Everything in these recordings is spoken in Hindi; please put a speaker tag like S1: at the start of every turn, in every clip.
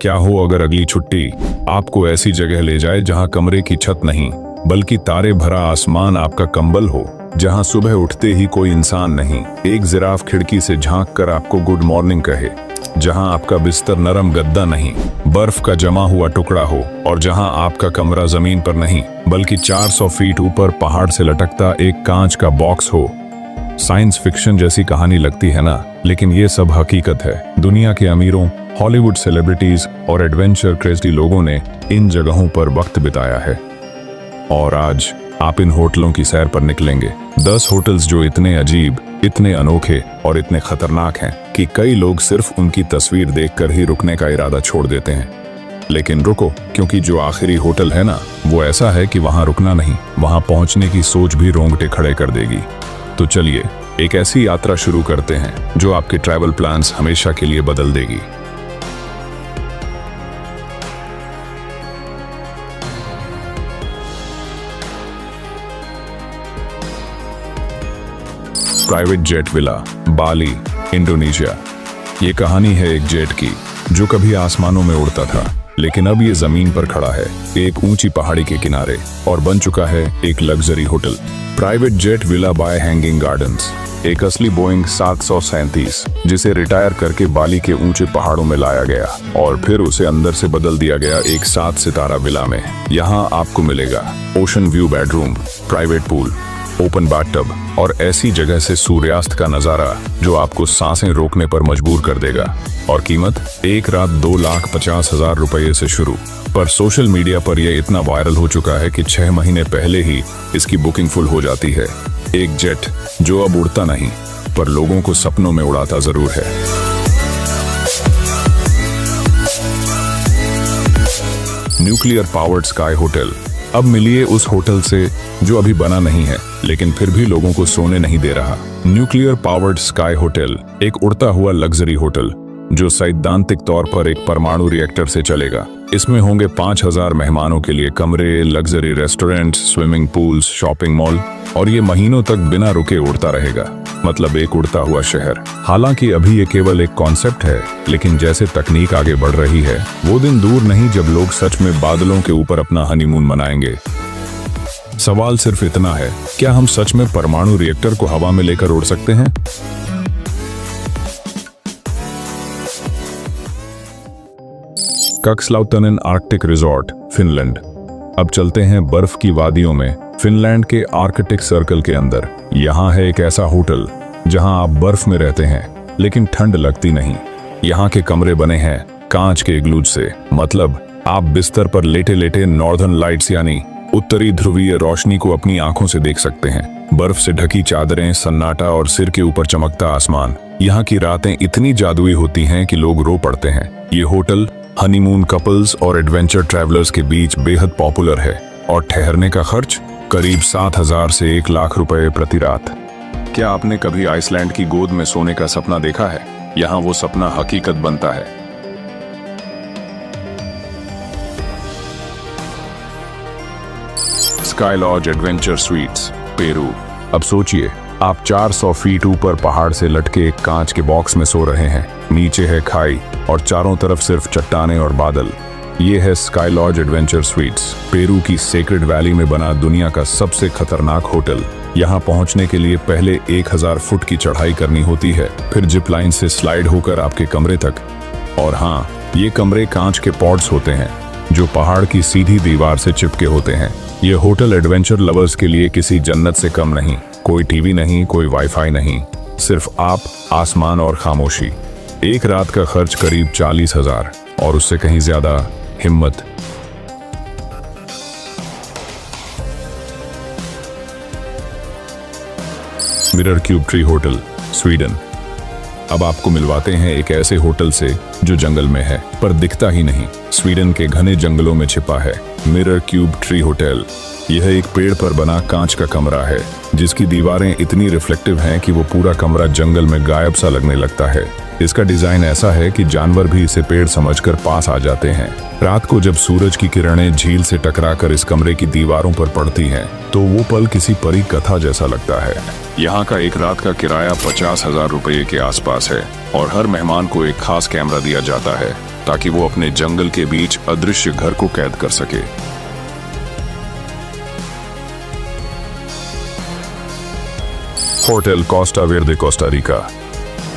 S1: क्या हो अगर अगली छुट्टी आपको ऐसी जगह ले जाए जहां कमरे की छत नहीं बल्कि तारे भरा आसमान आपका कंबल हो, जहां सुबह उठते ही कोई इंसान नहीं, एक जिराफ खिड़की से झांक कर आपको गुड मॉर्निंग कहे, जहां आपका बिस्तर नरम गद्दा नहीं बर्फ का जमा हुआ टुकड़ा हो, और जहां आपका कमरा जमीन पर नहीं बल्कि 400 फीट ऊपर पहाड़ से लटकता एक कांच का बॉक्स हो। साइंस फिक्शन जैसी कहानी लगती है ना, लेकिन ये सब हकीकत है। दुनिया के अमीरों, हॉलीवुड सेलिब्रिटीज और एडवेंचर क्रेजी लोगों ने इन जगहों पर वक्त बिताया है। और आज आप इन होटलों की सैर पर निकलेंगे। 10 होटल्स जो इतने अजीब, इतने अनोखे और इतने खतरनाक हैं कि कई लोग सिर्फ उनकी तस्वीर देखकर ही रुकने का इरादा छोड़ देते हैं। लेकिन रुको, क्योंकि जो आखिरी होटल है ना, वो ऐसा है कि वहां रुकना नहीं, वहां पहुंचने की सोच भी रोंगटे खड़े कर देगी। तो चलिए एक ऐसी यात्रा शुरू करते हैं जो आपके ट्रैवल प्लान्स हमेशा के लिए बदल देगी। प्राइवेट जेट विला, बाली, इंडोनेशिया। ये कहानी है एक जेट की जो कभी आसमानों में उड़ता था, लेकिन अब ये जमीन पर खड़ा है एक ऊंची पहाड़ी के किनारे और बन चुका है एक luxury hotel. Private jet villa bye hanging gardens, एक असली बोइंग 737 जिसे रिटायर करके बाली के ऊंचे पहाड़ों में लाया गया और फिर उसे अंदर से बदल दिया गया एक 7 सितारा विला में। यहाँ आपको मिलेगा ocean view bedroom, private pool, open bathtub और ऐसी जगह से सूर्यास्त का नजारा जो आपको सांसें रोकने पर मजबूर कर देगा। और कीमत एक रात 2,50,000 रुपये से शुरू। पर सोशल मीडिया पर यह इतना वायरल हो चुका है कि 6 महीने पहले ही इसकी बुकिंग फुल हो जाती है। एक जेट जो अब उड़ता नहीं पर लोगों को सपनों में उड़ाता जरूर है। Nuclear powered sky hotel. अब मिलिए उस होटल से जो अभी बना नहीं है लेकिन फिर भी लोगों को सोने नहीं दे रहा। न्यूक्लियर पावर्ड स्काई होटल एक उड़ता हुआ लग्जरी होटल जो सैद्धांतिक तौर पर एक परमाणु रिएक्टर से चलेगा। इसमें होंगे 5,000 मेहमानों के लिए कमरे, luxury restaurant, swimming pools, shopping mall, और ये महीनों तक बिना रुके उड़ता रहेगा। मतलब एक उड़ता हुआ शहर। हालांकि अभी ये केवल एक कॉन्सेप्ट है, लेकिन जैसे तकनीक आगे बढ़ रही है वो दिन दूर नहीं जब लोग सच में बादलों के ऊपर अपना हनीमून मनाएंगे। सवाल सिर्फ इतना है, क्या हम सच में परमाणु रिएक्टर को हवा में लेकर उड़ सकते हैं? कक्सलाउटनन आर्कटिक रिजॉर्ट, फिनलैंड। अब चलते हैं बर्फ की वादियों में, फिनलैंड के आर्कटिक सर्कल के अंदर। यहाँ है एक ऐसा होटल जहाँ आप बर्फ में रहते हैं लेकिन ठंड लगती नहीं। यहाँ के कमरे बने हैं कांच के इग्लूज से, मतलब आप बिस्तर पर लेटे लेटे नॉर्दर्न लाइट्स यानी उत्तरी ध्रुवीय रोशनी को अपनी आंखों से देख सकते हैं। बर्फ से ढकी चादरें, सन्नाटा और सिर के ऊपर चमकता आसमान। यहाँ की रातें इतनी जादुई होती हैं कि लोग रो पड़ते हैं। ये होटल हनीमून कपल्स और एडवेंचर ट्रैवलर्स के बीच बेहद पॉपुलर है और ठहरने का खर्च करीब 7,000 से 1,00,000 रुपए प्रति रात। क्या आपने कभी आइसलैंड की गोद में सोने का सपना देखा है? यहाँ वो सपना हकीकत बनता है। Sky Lodge Adventure Suites, Peru. अब सोचिए, आप 400 फीट ऊपर पहाड़ से लटके एक कांच के बॉक्स में सो रहे हैं। नीचे है खाई और चारों तरफ सिर्फ चट्टानें और बादल। ये है Sky Lodge Adventure Suites, Peru की सेक्रेड वैली में बना दुनिया का सबसे खतरनाक होटल। यहाँ पहुँचने के लिए पहले 1,000 फुट की चढ़ाई करनी होती है, फिर जिप लाइन से स्लाइड होकर आपके कमरे तक। और हाँ, ये कमरे कांच के पॉड्स होते हैं जो पहाड़ की सीधी दीवार से चिपके होते हैं। ये होटल एडवेंचर लवर्स के लिए किसी जन्नत से कम नहीं। कोई टीवी नहीं, कोई वाईफाई नहीं, सिर्फ आप, आसमान और खामोशी। एक रात का खर्च करीब 40,000 और उससे कहीं ज्यादा हिम्मत। Mirror cube tree hotel, Sweden. अब आपको मिलवाते हैं एक ऐसे होटल से जो जंगल में है पर दिखता ही नहीं, स्वीडन के घने जंगलों में छिपा है। Mirror cube tree hotel. यह एक पेड़ पर बना कांच का कमरा है जिसकी दीवारें इतनी रिफ्लेक्टिव हैं कि वो पूरा कमरा जंगल में गायब सा लगने लगता है। इसका डिजाइन ऐसा है कि जानवर भी इसे पेड़ समझकर पास आ जाते हैं। रात को जब सूरज की किरणें झील से टकराकर इस कमरे की दीवारों पर पड़ती हैं तो वो पल किसी परी कथा जैसा लगता है। यहाँ का एक रात का किराया 50,000 रुपये के आसपास है और हर मेहमान को एक खास कैमरा दिया जाता है ताकि वो अपने जंगल के बीच अदृश्य घर को कैद कर सके। Hotel Costa Verde Costa Rica.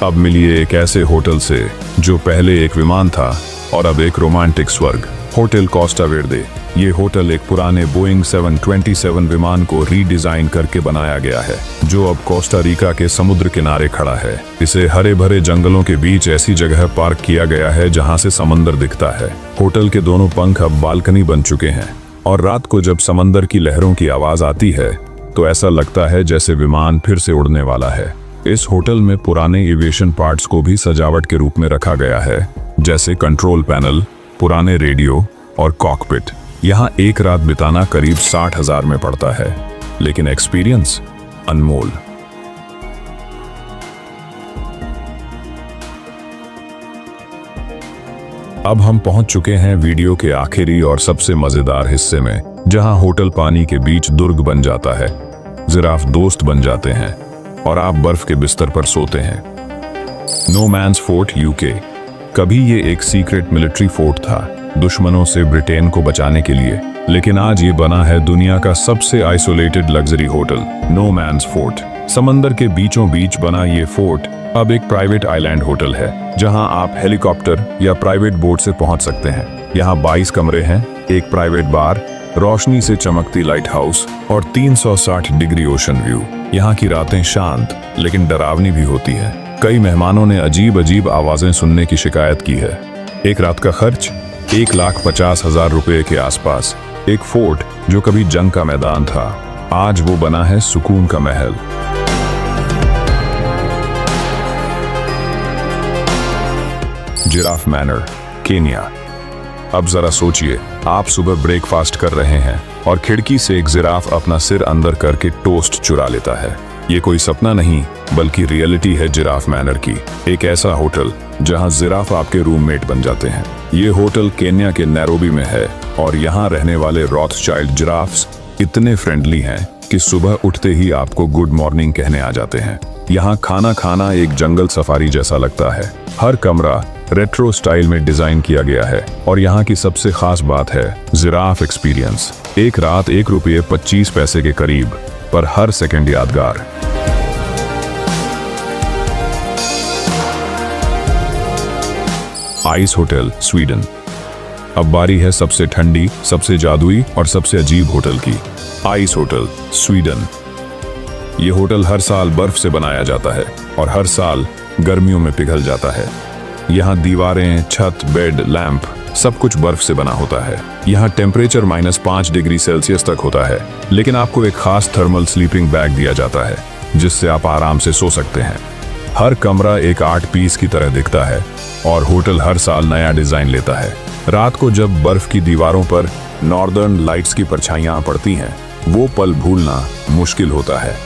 S1: अब मिलिए एक ऐसे होटल से जो पहले एक विमान था और अब एक रोमांटिक स्वर्ग। Hotel Costa Verde. ये होटल एक पुराने बोइंग 727 विमान को रीडिजाइन करके बनाया गया है, जो अब कोस्टा रिका के समुद्र किनारे खड़ा है। इसे हरे भरे जंगलों के बीच ऐसी जगह पार्क किया गया है जहां से समंदर दिखता है। होटल के दोनों पंख अब बालकनी बन चुके हैं और रात को जब समंदर की लहरों की आवाज आती है तो ऐसा लगता है जैसे विमान फिर से उड़ने वाला है। इस होटल में पुराने एविएशन पार्ट्स को भी सजावट के रूप में रखा गया है, जैसे कंट्रोल पैनल, पुराने रेडियो और कॉकपिट। यहाँ एक रात बिताना करीब 60,000 में पड़ता है, लेकिन एक्सपीरियंस अनमोल। अब हम पहुंच चुके हैं वीडियो के आखिरी और सबसे मजेदार हिस्से में, जहां होटल पानी के बीच दुर्ग बन जाता है, जिराफ दोस्त बन जाते हैं और आप बर्फ के बिस्तर पर सोते हैं। No Man's Fort UK. कभी ये एक सीक्रेट मिलिट्री फोर्ट था, दुश्मनों से ब्रिटेन को बचाने के लिए, लेकिन आज ये बना है दुनिया का सबसे isolated luxury hotel, No Man's Fort. समंदर के बीचों बीच बना ये फोर्ट अब एक प्राइवेट आइलैंड होटल है, जहां आप हेलीकॉप्टर या प्राइवेट बोट से पहुंच सकते हैं। यहाँ 22 कमरे हैं, एक प्राइवेट बार, रोशनी से चमकती लाइट हाउस और 360 डिग्री ओशन व्यू। यहाँ की रातें शांत लेकिन डरावनी भी होती है। कई मेहमानों ने अजीब अजीब आवाजें सुनने की शिकायत की है। एक रात का खर्च 1,50,000 रुपए के आसपास। एक फोर्ट जो कभी जंग का मैदान था, आज वो बना है सुकून का महल। Giraffe manner, Kenya. अब जरा सोचिए, आप सुबह ब्रेकफास्ट कर रहे हैं और खिड़की से एक जिराफ अपना सिर अंदर करके टोस्ट चुरा लेता है। ये कोई सपना नहीं बल्कि रियलिटी है जिराफ मैनर की, एक ऐसा होटल जहां जिराफ आपके रूममेट बन जाते हैं। ये होटल केन्या के नैरोबी में है और यहाँ रहने वाले रॉथस्चाइल्ड जिराफ्स इतने फ्रेंडली हैं कि सुबह उठते ही आपको गुड मॉर्निंग कहने आ जाते हैं। यहाँ खाना खाना एक जंगल सफारी जैसा लगता है। हर कमरा रेट्रो स्टाइल में डिजाइन किया गया है और यहाँ की सबसे खास बात है जिराफ एक्सपीरियंस। एक रात ₹1.25 के करीब, पर हर सेकंड यादगार। Ice hotel, Sweden. अब बारी है सबसे ठंडी, सबसे जादुई और सबसे अजीब होटल की। Ice hotel, Sweden. ये होटल हर साल बर्फ से बनाया जाता है और हर साल गर्मियों में पिघल जाता है। यहाँ दीवारें, छत, बेड, लैंप सब कुछ बर्फ से बना होता है। यहाँ टेम्परेचर -5 डिग्री सेल्सियस तक होता है, लेकिन आपको एक खास थर्मल स्लीपिंग बैग दिया जाता है जिससे आप आराम से सो सकते हैं। हर कमरा एक आर्ट पीस की तरह दिखता है और होटल हर साल नया डिजाइन लेता है। रात को जब बर्फ की दीवारों पर नॉर्दर्न लाइट्स की परछाइयां पड़ती हैं, वो पल भूलना मुश्किल होता है।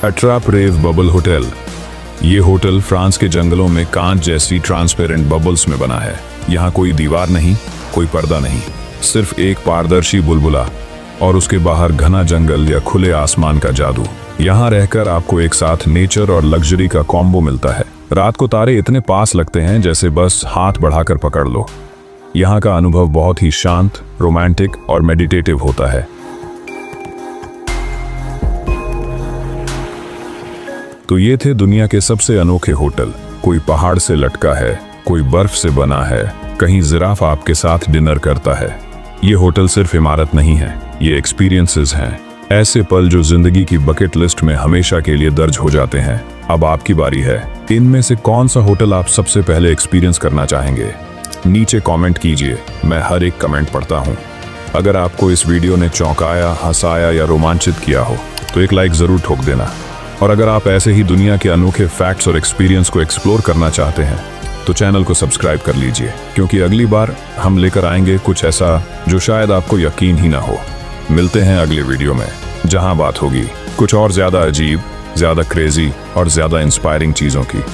S1: अट्राप-रेव बबल होटल। ये होटल फ्रांस के जंगलों में कांच जैसी ट्रांसपेरेंट बबल्स में बना है। यहाँ कोई दीवार नहीं, कोई पर्दा नहीं, सिर्फ एक पारदर्शी बुलबुला और उसके बाहर घना जंगल या खुले आसमान का जादू। यहाँ रहकर आपको एक साथ नेचर और लग्जरी का कॉम्बो मिलता है। रात को तारे इतने पास लगते हैं जैसे बस हाथ बढ़ाकर पकड़ लो। यहाँ का अनुभव बहुत ही शांत, रोमांटिक और मेडिटेटिव होता है। तो ये थे दुनिया के सबसे अनोखे होटल। कोई पहाड़ से लटका है, कोई बर्फ से बना है, कहीं जिराफ आपके साथ डिनर करता है। ये होटल सिर्फ इमारत नहीं है, ये एक्सपीरियंसेस हैं, ऐसे पल जो जिंदगी की बकेट लिस्ट में हमेशा के लिए दर्ज हो जाते हैं। अब आपकी बारी है। इनमें से कौन सा होटल आप सबसे पहले एक्सपीरियंस करना चाहेंगे? नीचे कमेंट कीजिए, मैं हर एक कमेंट पढ़ता हूँ। अगर आपको इस वीडियो ने चौंकाया, हंसाया या रोमांचित किया हो तो एक लाइक जरूर ठोक देना। और अगर आप ऐसे ही दुनिया के अनोखे फैक्ट्स और एक्सपीरियंस को एक्सप्लोर करना चाहते हैं तो चैनल को सब्सक्राइब कर लीजिए, क्योंकि अगली बार हम लेकर आएंगे कुछ ऐसा जो शायद आपको यकीन ही ना हो। मिलते हैं अगले वीडियो में, जहां बात होगी कुछ और ज्यादा अजीब, ज्यादा क्रेजी और ज्यादा इंस्पायरिंग चीजों की।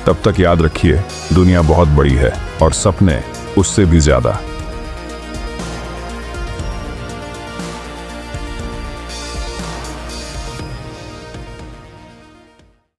S1: तब तक याद रखिए, दुनिया बहुत बड़ी है और सपने उससे भी ज्यादा।